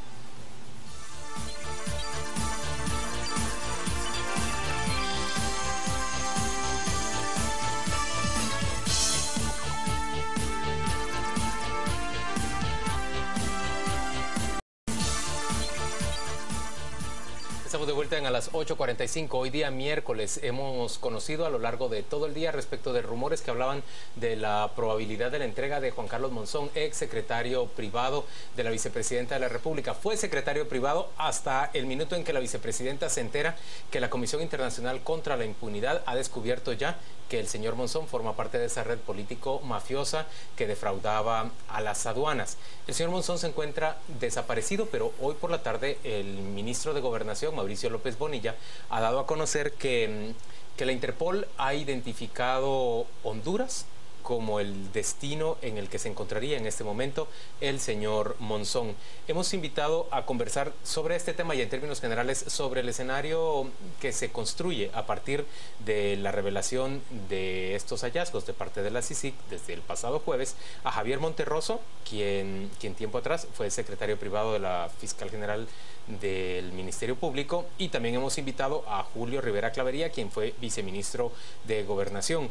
Estamos de vuelta en a las 8:45. Hoy día miércoles hemos conocido a lo largo de todo el día respecto de rumores que hablaban de la probabilidad de la entrega de Juan Carlos Monzón, ex secretario privado de la vicepresidenta de la República. Fue secretario privado hasta el minuto en que la vicepresidenta se entera que la Comisión Internacional contra la Impunidad ha descubierto ya que el señor Monzón forma parte de esa red político mafiosa que defraudaba a las aduanas. El señor Monzón se encuentra desaparecido, pero hoy por la tarde el ministro de Gobernación, Mauricio López Bonilla, ha dado a conocer que la Interpol ha identificado Honduras como el destino en el que se encontraría en este momento el señor Monzón. Hemos invitado a conversar sobre este tema y en términos generales sobre el escenario que se construye a partir de la revelación de estos hallazgos de parte de la CICIG desde el pasado jueves a Javier Monterroso, quien tiempo atrás fue secretario privado de la fiscal general del Ministerio Público, y también hemos invitado a Julio Rivera Clavería, quien fue viceministro de Gobernación.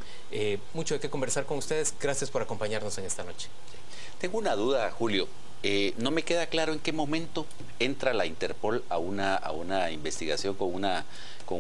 Mucho de qué conversar con ustedes. Gracias por acompañarnos en esta noche. Tengo una duda, Julio. No me queda claro en qué momento entra la Interpol a una investigación con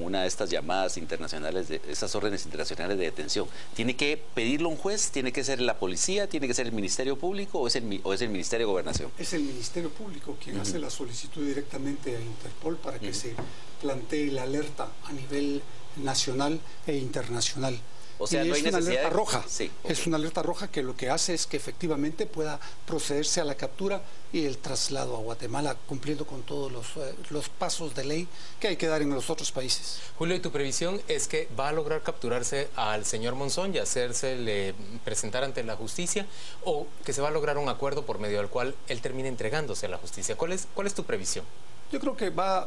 una de estas llamadas internacionales, estas órdenes internacionales de detención. ¿Tiene que pedirlo un juez? ¿Tiene que ser la policía? ¿Tiene que ser el Ministerio Público? ¿O es el Ministerio de Gobernación? Es el Ministerio Público quien hace la solicitud directamente a Interpol para que se plantee la alerta a nivel nacional e internacional. O sea, no hay necesidad. Es una alerta roja. Sí, okay. Es una alerta roja que lo que hace es que efectivamente pueda procederse a la captura y el traslado a Guatemala, cumpliendo con todos los pasos de ley que hay que dar en los otros países. Julio, ¿y tu previsión es que va a lograr capturarse al señor Monzón y hacérsele presentar ante la justicia, o que se va a lograr un acuerdo por medio del cual él termine entregándose a la justicia? ¿Cuál es tu previsión? Yo creo que va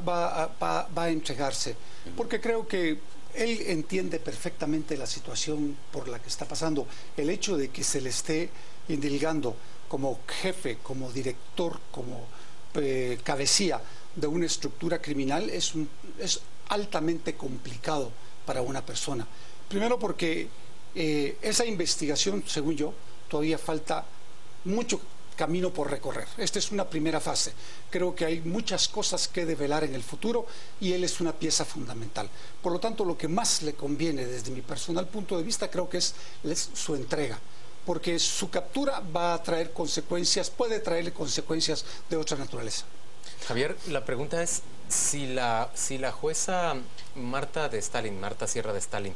a entregarse, porque creo que él entiende perfectamente la situación por la que está pasando. El hecho de que se le esté indilgando como jefe, como director, como cabecilla de una estructura criminal es altamente complicado para una persona. Primero porque esa investigación, según yo, todavía falta mucho camino por recorrer. Esta es una primera fase. Creo que hay muchas cosas que develar en el futuro y él es una pieza fundamental. Por lo tanto, lo que más le conviene desde mi personal punto de vista creo que es su entrega, porque su captura va a traer consecuencias, puede traerle consecuencias de otra naturaleza. Javier, la pregunta es si la jueza Marta Sierra de Stalin,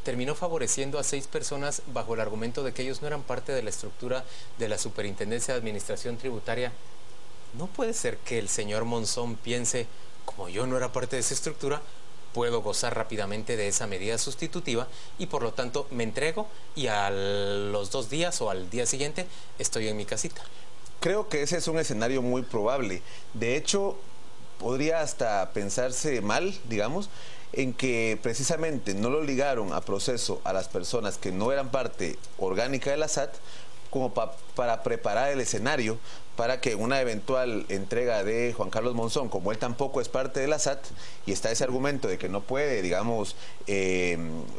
terminó favoreciendo a 6 personas bajo el argumento de que ellos no eran parte de la estructura de la Superintendencia de Administración Tributaria. ¿No puede ser que el señor Monzón piense, como yo no era parte de esa estructura, puedo gozar rápidamente de esa medida sustitutiva y por lo tanto me entrego y a los 2 días o al día siguiente estoy en mi casita? Creo que ese es un escenario muy probable. De hecho, podría hasta pensarse mal, digamos, en que precisamente no lo ligaron a proceso a las personas que no eran parte orgánica de la SAT como para preparar el escenario para que una eventual entrega de Juan Carlos Monzón, como él tampoco es parte de la SAT, y está ese argumento de que no puede, digamos,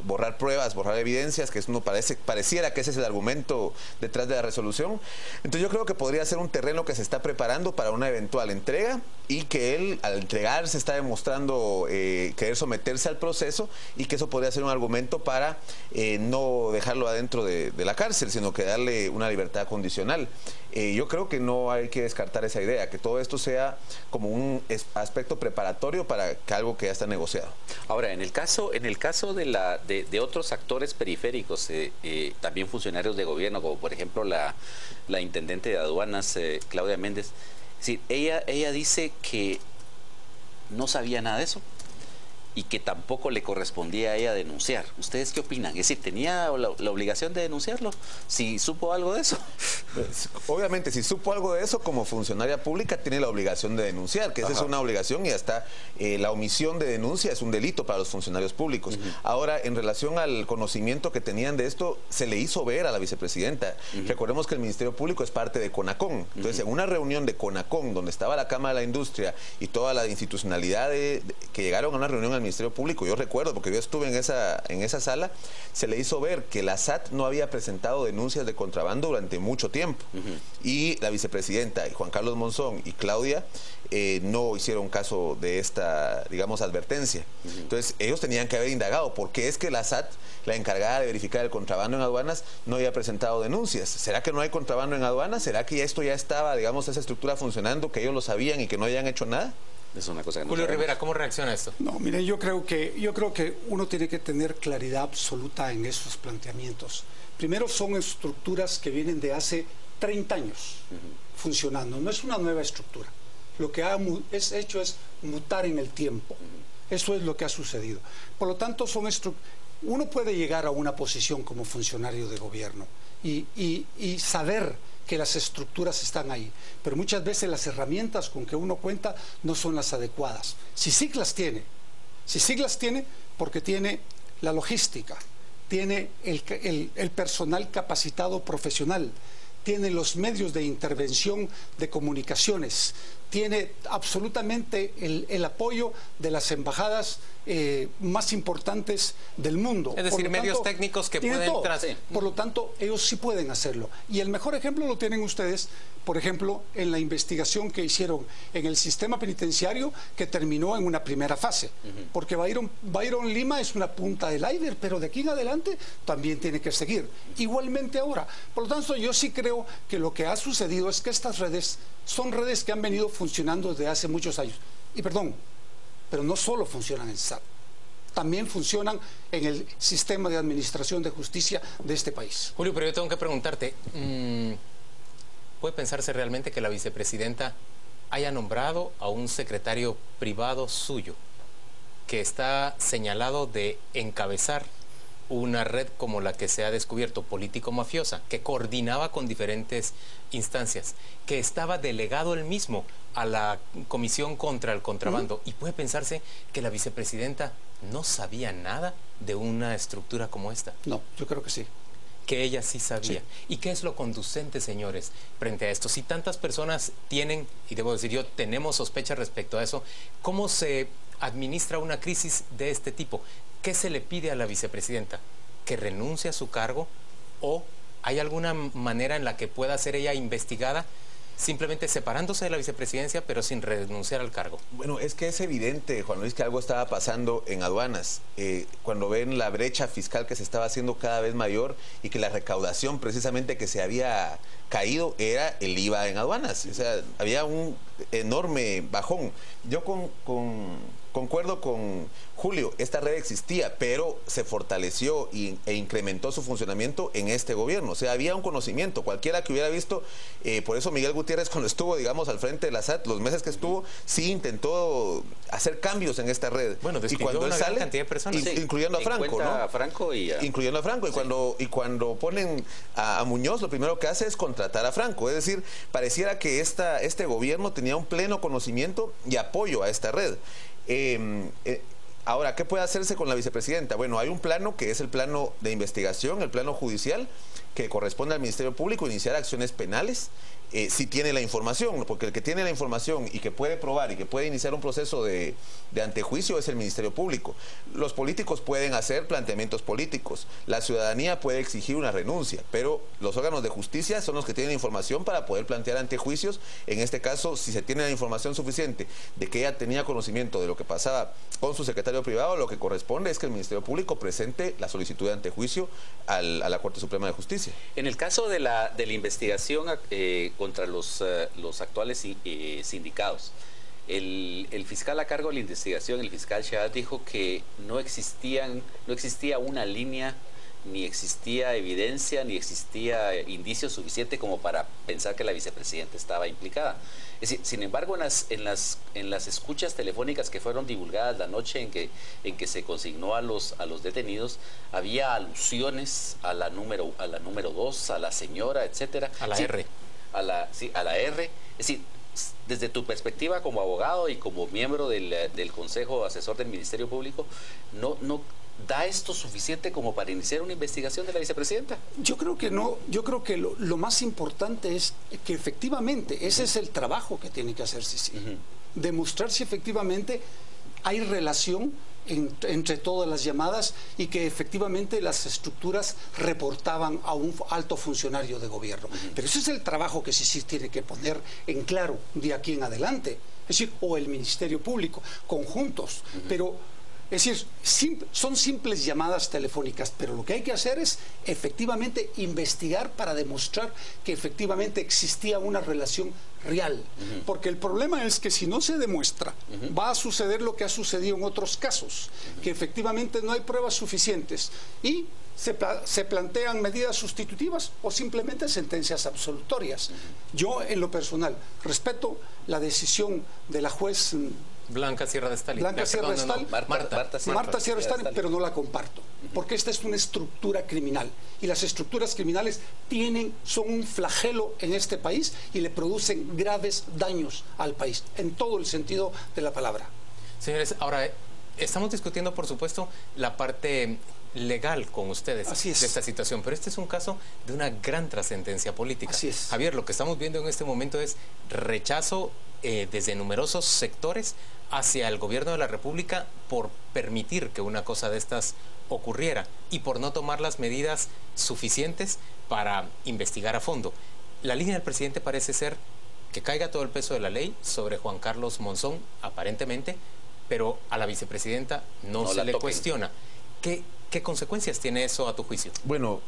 borrar pruebas, borrar evidencias, que eso pareciera que ese es el argumento detrás de la resolución. Entonces yo creo que podría ser un terreno que se está preparando para una eventual entrega, y que él, al entregarse, está demostrando querer someterse al proceso, y que eso podría ser un argumento para no dejarlo adentro de la cárcel, sino que darle una libertad condicional. Yo creo que no hay que descartar esa idea, que todo esto sea como un aspecto preparatorio para que algo que ya está negociado. Ahora, en el caso de otros actores periféricos, también funcionarios de gobierno, como por ejemplo la intendente de aduanas, Claudia Méndez, sí, ella dice que no sabía nada de eso y que tampoco le correspondía a ella denunciar. ¿Ustedes qué opinan? Es decir, ¿tenía la obligación de denunciarlo? ¿Si supo algo de eso? Pues, obviamente, si supo algo de eso, como funcionaria pública tiene la obligación de denunciar, que esa es una obligación, y hasta la omisión de denuncia es un delito para los funcionarios públicos. Ahora, en relación al conocimiento que tenían de esto, se le hizo ver a la vicepresidenta. Recordemos que el Ministerio Público es parte de CONACON. Entonces, en una reunión de CONACON, donde estaba la Cámara de la Industria y toda la institucionalidad que llegaron a una reunión al Ministerio Público, yo recuerdo, porque yo estuve en esa sala, se le hizo ver que la SAT no había presentado denuncias de contrabando durante mucho tiempo. Y la vicepresidenta, y Juan Carlos Monzón y Claudia, no hicieron caso de esta, digamos, advertencia. Entonces, ellos tenían que haber indagado por qué es que la SAT, la encargada de verificar el contrabando en aduanas, no había presentado denuncias. ¿Será que no hay contrabando en aduanas? ¿Será que esto ya estaba, digamos, esa estructura funcionando, que ellos lo sabían y que no hayan hecho nada? Es una cosa que no Julio Rivera, ¿cómo reacciona a esto? No, miren, yo creo que uno tiene que tener claridad absoluta en esos planteamientos. Primero, son estructuras que vienen de hace 30 años funcionando. No es una nueva estructura. Lo que es hecho es mutar en el tiempo. Eso es lo que ha sucedido. Por lo tanto, uno puede llegar a una posición como funcionario de gobierno y saber que las estructuras están ahí, pero muchas veces las herramientas con que uno cuenta no son las adecuadas. Si sí las tiene, porque tiene la logística, tiene el personal capacitado profesional, tiene los medios de intervención de comunicaciones, tiene absolutamente el apoyo de las embajadas más importantes del mundo. Es decir, medios técnicos que pueden traer. Por lo tanto, ellos sí pueden hacerlo. Y el mejor ejemplo lo tienen ustedes, por ejemplo, en la investigación que hicieron en el sistema penitenciario, que terminó en una primera fase. Porque Byron Lima es una punta del iceberg, pero de aquí en adelante también tiene que seguir. Igualmente ahora. Por lo tanto, yo sí creo que lo que ha sucedido es que estas redes son redes que han venido funcionando desde hace muchos años. Y perdón, pero no solo funcionan en SAT, también funcionan en el sistema de administración de justicia de este país. Julio, pero yo tengo que preguntarte, ¿puede pensarse realmente que la vicepresidenta haya nombrado a un secretario privado suyo que está señalado de encabezar una red como la que se ha descubierto, político-mafiosa, que coordinaba con diferentes instancias, que estaba delegado él mismo a la Comisión contra el Contrabando? ¿Y puede pensarse que la vicepresidenta no sabía nada de una estructura como esta? No, yo creo que sí. Que ella sí sabía. Sí. ¿Y qué es lo conducente, señores, frente a esto? Si tantas personas tienen, y debo decir yo, tenemos sospechas respecto a eso, ¿cómo se administra una crisis de este tipo? ¿Qué se le pide a la vicepresidenta? ¿Que renuncie a su cargo? ¿O hay alguna manera en la que pueda ser ella investigada simplemente separándose de la vicepresidencia pero sin renunciar al cargo? Bueno, es que es evidente, Juan Luis, que algo estaba pasando en aduanas. Cuando ven la brecha fiscal que se estaba haciendo cada vez mayor y que la recaudación precisamente que se había caído era el IVA en aduanas. O sea, había un enorme bajón. Yo concuerdo con Julio, esta red existía, pero se fortaleció e incrementó su funcionamiento en este gobierno. O sea, había un conocimiento, cualquiera que hubiera visto, por eso Miguel Gutiérrez, cuando estuvo, digamos, al frente de la SAT, los meses que estuvo, sí intentó hacer cambios en esta red. Bueno, y cuando él sale, cantidad de personas, incluyendo a Franco, ¿no? A Franco incluyendo a Franco. Y cuando ponen a Muñoz, lo primero que hace es contratar a Franco. Es decir, pareciera que este gobierno tenía un pleno conocimiento y apoyo a esta red. Ahora, ¿qué puede hacerse con la vicepresidenta? Bueno, hay un plano que es el plano de investigación, el plano judicial, que corresponde al Ministerio Público iniciar acciones penales si tiene la información, porque el que tiene la información y que puede probar y que puede iniciar un proceso de antejuicio es el Ministerio Público. Los políticos pueden hacer planteamientos políticos, la ciudadanía puede exigir una renuncia, pero los órganos de justicia son los que tienen información para poder plantear antejuicios. En este caso, si se tiene la información suficiente de que ella tenía conocimiento de lo que pasaba con su secretario privado, lo que corresponde es que el Ministerio Público presente la solicitud de antejuicio a la Corte Suprema de Justicia. En el caso de la investigación contra los actuales sindicados, el fiscal a cargo de la investigación, el fiscal Shahad, dijo que no existía una línea, ni existía evidencia, ni existía indicio suficiente como para pensar que la vicepresidenta estaba implicada. Es decir, sin embargo, en las escuchas telefónicas que fueron divulgadas la noche en que se consignó a los detenidos, había alusiones a la número 2, a la señora, etcétera. A la R. A la R. Es decir, desde tu perspectiva como abogado y como miembro del Consejo Asesor del Ministerio Público, ¿no da esto suficiente como para iniciar una investigación de la vicepresidenta? Yo creo que no. Yo creo que lo más importante es que efectivamente ese es el trabajo que tiene que hacer CICIG. Demostrar si efectivamente hay relación entre todas las llamadas y que efectivamente las estructuras reportaban a un alto funcionario de gobierno. Pero ese es el trabajo que CICIG tiene que poner en claro de aquí en adelante. Es decir, o el Ministerio Público, conjuntos. Pero es decir, son simples llamadas telefónicas, pero lo que hay que hacer es efectivamente investigar para demostrar que efectivamente existía una relación real. Porque el problema es que si no se demuestra, va a suceder lo que ha sucedido en otros casos, que efectivamente no hay pruebas suficientes y se plantean medidas sustitutivas o simplemente sentencias absolutorias. Yo, en lo personal, respeto la decisión de la juez Blanca Sierra de Stalin. Marta Sierra de Stalin, pero no la comparto, porque esta es una estructura criminal y las estructuras criminales son un flagelo en este país y le producen graves daños al país, en todo el sentido de la palabra. Señores, ahora estamos discutiendo, por supuesto, la parte legal con ustedes de esta situación, pero este es un caso de una gran trascendencia política. Así es. Javier, lo que estamos viendo en este momento es rechazo desde numerosos sectores hacia el gobierno de la República por permitir que una cosa de estas ocurriera y por no tomar las medidas suficientes para investigar a fondo. La línea del presidente parece ser que caiga todo el peso de la ley sobre Juan Carlos Monzón, aparentemente, pero a la vicepresidenta no se le cuestiona. ¿Qué consecuencias tiene eso a tu juicio? Bueno,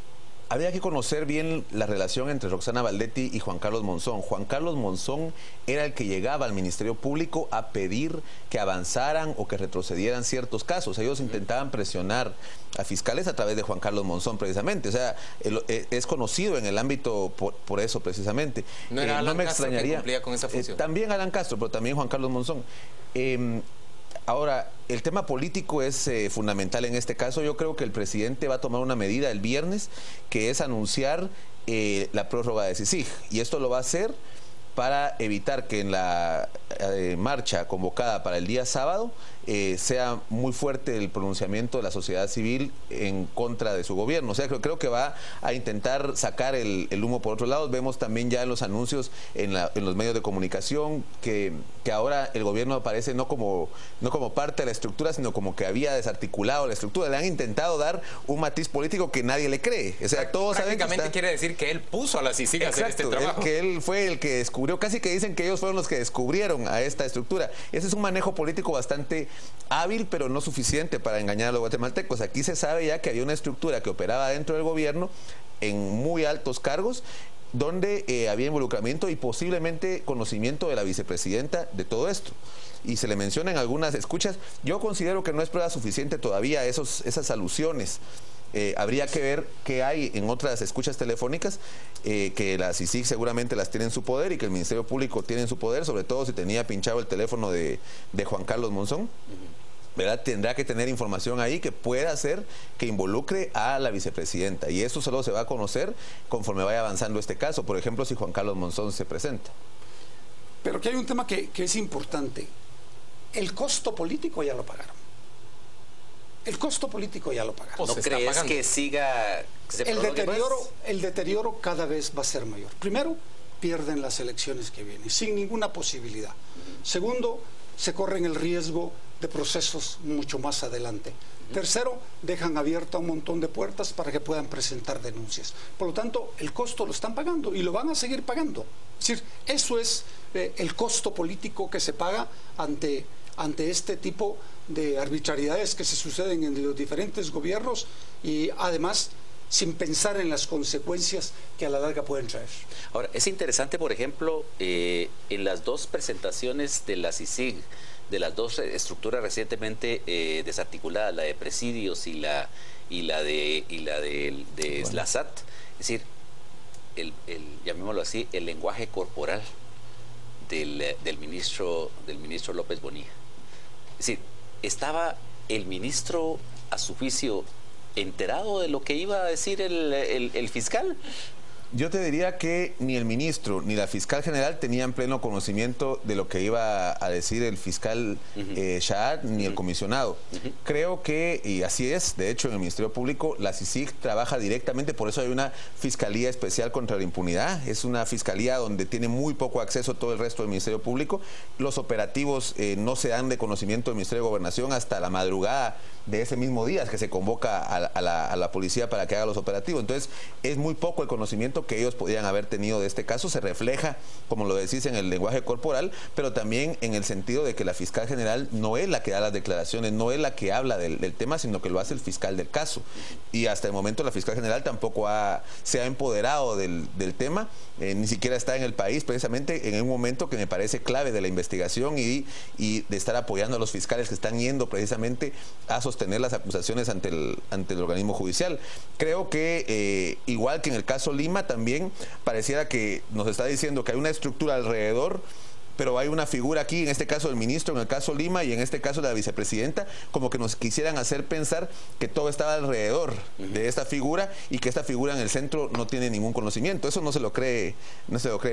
había que conocer bien la relación entre Roxana Baldetti y Juan Carlos Monzón. Juan Carlos Monzón era el que llegaba al Ministerio Público a pedir que avanzaran o que retrocedieran ciertos casos. Ellos intentaban presionar a fiscales a través de Juan Carlos Monzón, precisamente. O sea, es conocido en el ámbito por eso, precisamente. ¿No era Alan Castro que cumplía con esa función? También Alan Castro, pero también Juan Carlos Monzón. Ahora, el tema político es fundamental en este caso. Yo creo que el presidente va a tomar una medida el viernes, que es anunciar la prórroga de CICIG. Y esto lo va a hacer para evitar que en la marcha convocada para el día sábado sea muy fuerte el pronunciamiento de la sociedad civil en contra de su gobierno. O sea, creo que va a intentar sacar el humo por otro lado. Vemos también ya en los anuncios en los medios de comunicación que ahora el gobierno aparece no como parte de la estructura, sino como que había desarticulado la estructura. Le han intentado dar un matiz político que nadie le cree. O sea, todos saben que quiere decir que él puso a la CICIG a hacer este trabajo. Que él fue el que descubrió, casi que dicen que ellos fueron los que descubrieron a esta estructura. Ese es un manejo político bastante hábil, pero no suficiente para engañar a los guatemaltecos. Aquí se sabe ya que había una estructura que operaba dentro del gobierno en muy altos cargos, donde había involucramiento y posiblemente conocimiento de la vicepresidenta de todo esto. Y se le menciona en algunas escuchas. Yo considero que no es prueba suficiente todavía esas alusiones. Habría que ver qué hay en otras escuchas telefónicas, que la CICIG seguramente las tiene en su poder y que el Ministerio Público tiene en su poder, sobre todo si tenía pinchado el teléfono de Juan Carlos Monzón. ¿Verdad? Tendrá que tener información ahí que pueda hacer que involucre a la vicepresidenta, y eso solo se va a conocer conforme vaya avanzando este caso, por ejemplo, si Juan Carlos Monzón se presenta. Pero que hay un tema que es importante. El costo político ya lo pagaron. el costo político ya lo pagaron. ¿No crees que siga? El deterioro cada vez va a ser mayor. Primero, pierden las elecciones que vienen, sin ninguna posibilidad. Segundo, se corren el riesgo de procesos mucho más adelante. Tercero, dejan abierta un montón de puertas para que puedan presentar denuncias. Por lo tanto, el costo lo están pagando y lo van a seguir pagando. Es decir, eso es el costo político que se paga ante este tipo de arbitrariedades que se suceden en los diferentes gobiernos y además sin pensar en las consecuencias que a la larga pueden traer. Ahora, es interesante, por ejemplo, en las dos presentaciones de la CICIG, de las dos estructuras recientemente desarticuladas, la de presidios y la de la SAT, es decir, llamémoslo así, el lenguaje corporal del ministro López Bonilla. Es decir, ¿estaba el ministro, a su juicio, enterado de lo que iba a decir el fiscal? Yo te diría que ni el ministro ni la fiscal general tenían pleno conocimiento de lo que iba a decir el fiscal Shahar ni el comisionado. Creo que, y así es, de hecho en el Ministerio Público la CICIG trabaja directamente, por eso hay una Fiscalía Especial contra la Impunidad, es una fiscalía donde tiene muy poco acceso todo el resto del Ministerio Público. Los operativos no se dan de conocimiento del Ministerio de Gobernación hasta la madrugada de ese mismo día que se convoca a la policía para que haga los operativos. Entonces es muy poco el conocimiento que ellos podían haber tenido de este caso. Se refleja, como lo decís, en el lenguaje corporal, pero también en el sentido de que la fiscal general no es la que da las declaraciones, no es la que habla del tema, sino que lo hace el fiscal del caso. Y hasta el momento la fiscal general tampoco se ha empoderado del tema, ni siquiera está en el país, precisamente en un momento que me parece clave de la investigación y de estar apoyando a los fiscales que están yendo precisamente a sostener las acusaciones ante el organismo judicial. Creo que igual que en el caso Lima, también pareciera que nos está diciendo que hay una estructura alrededor, pero hay una figura aquí, en este caso el ministro, en el caso Lima y en este caso la vicepresidenta, como que nos quisieran hacer pensar que todo estaba alrededor de esta figura y que esta figura en el centro no tiene ningún conocimiento. Eso no se lo cree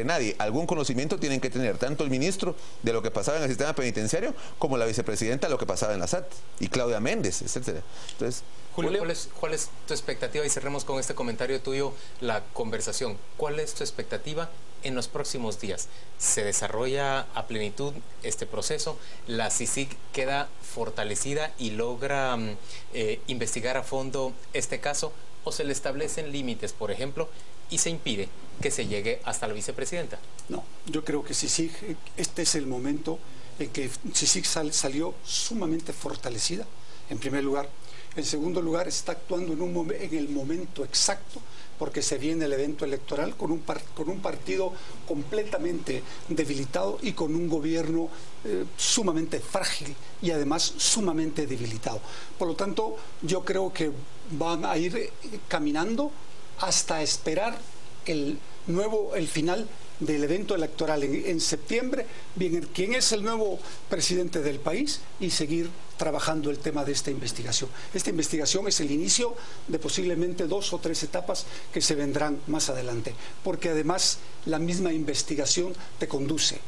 nadie. Algún conocimiento tienen que tener tanto el ministro de lo que pasaba en el sistema penitenciario como la vicepresidenta de lo que pasaba en la SAT y Claudia Méndez, etcétera. Entonces, Julio, ¿cuál es tu expectativa? Y cerremos con este comentario tuyo la conversación. ¿Cuál es tu expectativa en los próximos días? ¿Se desarrolla a plenitud este proceso? ¿La CICIG queda fortalecida y logra investigar a fondo este caso? ¿O se le establecen límites, por ejemplo, y se impide que se llegue hasta la vicepresidenta? No, yo creo que CICIG, este es el momento en que CICIG salió sumamente fortalecida, en primer lugar. En segundo lugar, está actuando en el momento exacto, porque se viene el evento electoral con un partido completamente debilitado y con un gobierno sumamente frágil y además sumamente debilitado. Por lo tanto, yo creo que van a ir caminando hasta esperar el final del evento electoral en septiembre, bien quién es el nuevo presidente del país y seguir trabajando el tema de esta investigación. Esta investigación es el inicio de posiblemente 2 o 3 etapas que se vendrán más adelante, porque además la misma investigación te conduce,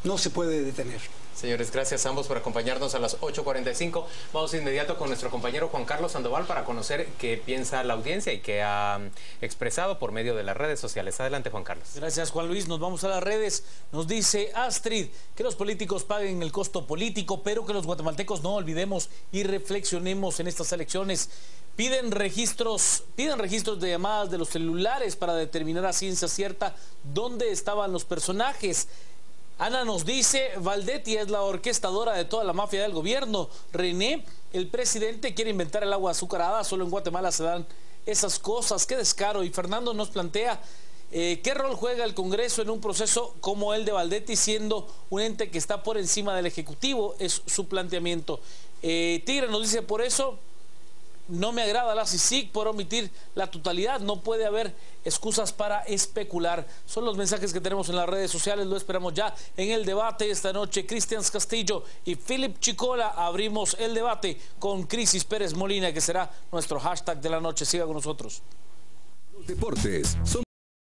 no se puede detener. Señores, gracias a ambos por acompañarnos a las 8:45. Vamos de inmediato con nuestro compañero Juan Carlos Sandoval para conocer qué piensa la audiencia y qué ha expresado por medio de las redes sociales. Adelante, Juan Carlos. Gracias, Juan Luis. Nos vamos a las redes. Nos dice Astrid que los políticos paguen el costo político, pero que los guatemaltecos no olvidemos y reflexionemos en estas elecciones. Piden registros de llamadas de los celulares para determinar a ciencia cierta dónde estaban los personajes. Ana nos dice, Valdetti es la orquestadora de toda la mafia del gobierno. René, el presidente quiere inventar el agua azucarada, solo en Guatemala se dan esas cosas, qué descaro. Y Fernando nos plantea, ¿qué rol juega el Congreso en un proceso como el de Valdetti, siendo un ente que está por encima del Ejecutivo? Es su planteamiento. Tigre nos dice, por eso no me agrada la CICIG por omitir la totalidad. No puede haber excusas para especular. Son los mensajes que tenemos en las redes sociales. Lo esperamos ya en el debate esta noche. Cristian Castillo y Philip Chicola abrimos el debate con Crisis Pérez Molina, que será nuestro hashtag de la noche. Siga con nosotros. Los deportes son